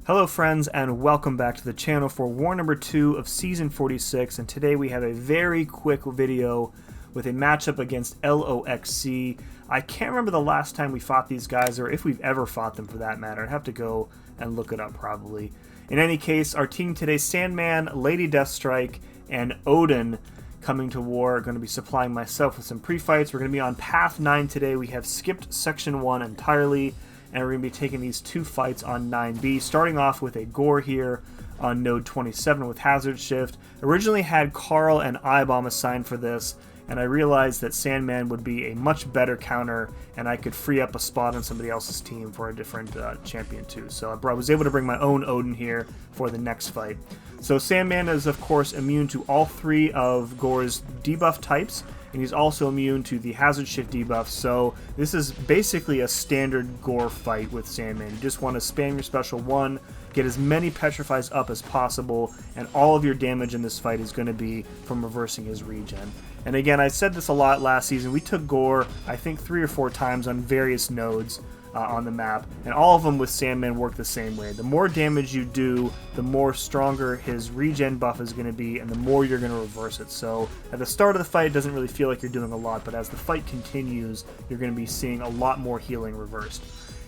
Hello friends, and welcome back to the channel for war number 2 of season 46, and today we have a very quick video with a matchup against LOXC. I can't remember the last time we fought these guys, or if we've ever fought them for that matter. I'd have to go and look it up probably. In any case, our team today, Sandman, Lady Deathstrike, and Odin coming to war, are going to be supplying myself with some pre-fights. We're going to be on Path 9 today. We have skipped Section 1 entirely, and we're going to be taking these two fights on 9B, starting off with a Gorr here on node 27 with Hazard Shift. Originally had Carl and I-Bomb assigned for this, and I realized that Sandman would be a much better counter, and I could free up a spot on somebody else's team for a different champion too. So I was able to bring my own Odin here for the next fight. So Sandman is of course immune to all three of Gorr's debuff types, and he's also immune to the Hazard Shift debuff, so this is basically a standard Gorr fight with Sandman. You just want to spam your special 1, get as many petrifies up as possible, and all of your damage in this fight is going to be from reversing his regen. And again, I said this a lot last season, we took Gorr, I think 3 or 4 times on various nodes on the map, and all of them with Sandman work the same way. The more damage you do, the more stronger his regen buff is going to be, and the more you're going to reverse it. So at the start of the fight, it doesn't really feel like you're doing a lot, but as the fight continues, you're going to be seeing a lot more healing reversed.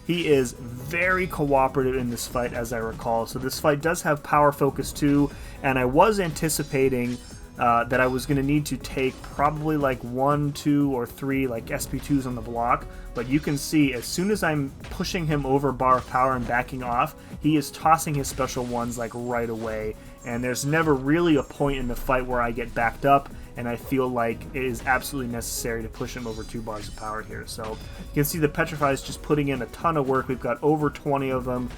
He is very cooperative in this fight, as I recall, so this fight does have power focus too, and I was anticipating that I was going to need to take probably like 1, 2, or 3 like SP2s on the block, but you can see as soon as I'm pushing him over bar of power and backing off, he is tossing his special 1s like right away, and there's never really a point in the fight where I get backed up and I feel like it is absolutely necessary to push him over 2 bars of power here. So you can see the Petrifies just putting in a ton of work. We've got over 20 of them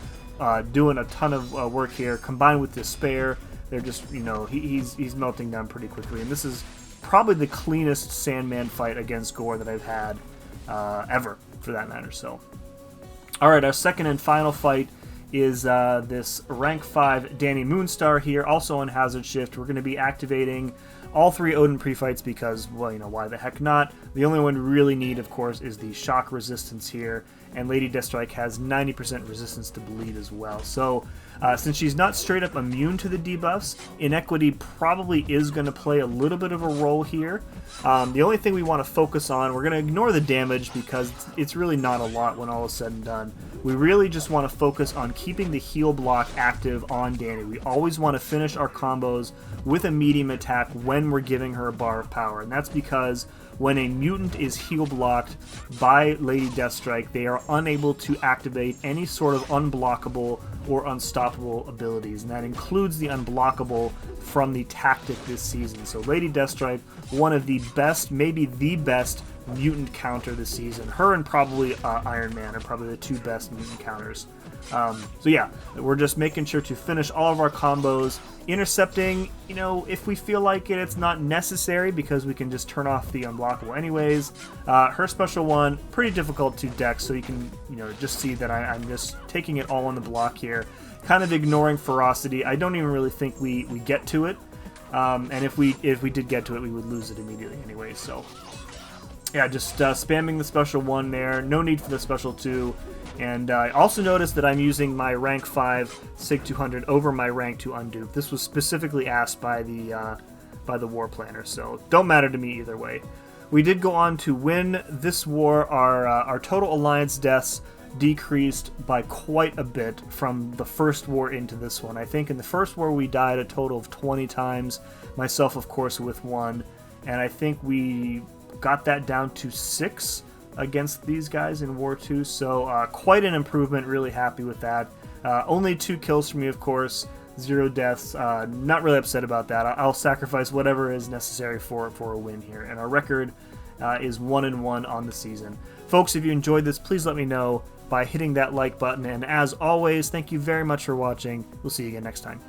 doing a ton of work here, combined with Despair. They're just, you know, he's melting down pretty quickly, and this is probably the cleanest Sandman fight against Gorr that I've had ever, for that matter. So, all right, our second and final fight is this rank 5 DANI MOONSTAR here, also on Hazard Shift. We're going to be activating all 3 Odin pre-fights because, well, you know, why the heck not? The only one we really need, of course, is the shock resistance here, and Lady Deathstrike has 90% resistance to bleed as well. So since she's not straight up immune to the debuffs, Inequity probably is going to play a little bit of a role here. The only thing we want to focus on, we're going to ignore the damage because it's really not a lot when all is said and done. We really just want to focus on keeping the heal block active on DANI. We always want to finish our combos with a medium attack when we're giving her a bar of power, and that's because when a mutant is heal blocked by Lady Deathstrike, they are unable to activate any sort of unblockable or unstoppable abilities, and that includes the unblockable from the tactic this season. So Lady Deathstrike, one of the best, maybe the best mutant counter this season. Her and probably Iron Man are probably the 2 best mutant counters. So yeah, we're just making sure to finish all of our combos. Intercepting, you know, if we feel like it, it's not necessary because we can just turn off the unblockable anyways. Her special 1, pretty difficult to deck, so you can, you know, just see that I'm just taking it all on the block here, kind of ignoring Ferocity. I don't even really think we get to it, and if we did get to it, we would lose it immediately anyway. So yeah, just spamming the special 1 there, no need for the special 2. And I also noticed that I'm using my rank 5 Sig 200 over my rank 2 Undupe. This was specifically asked by the war planner, so don't matter to me either way. We did go on to win this war. Our total alliance deaths decreased by quite a bit from the first war into this one. I think in the first war we died a total of 20 times, myself of course with 1, and I think we got that down to 6 against these guys in War 2, so quite an improvement, really happy with that. Only 2 kills for me, of course, 0 deaths, not really upset about that. I'll sacrifice whatever is necessary for a win here, and our record is 1-1 on the season. Folks, if you enjoyed this, please let me know by hitting that like button, and as always, thank you very much for watching. We'll see you again next time.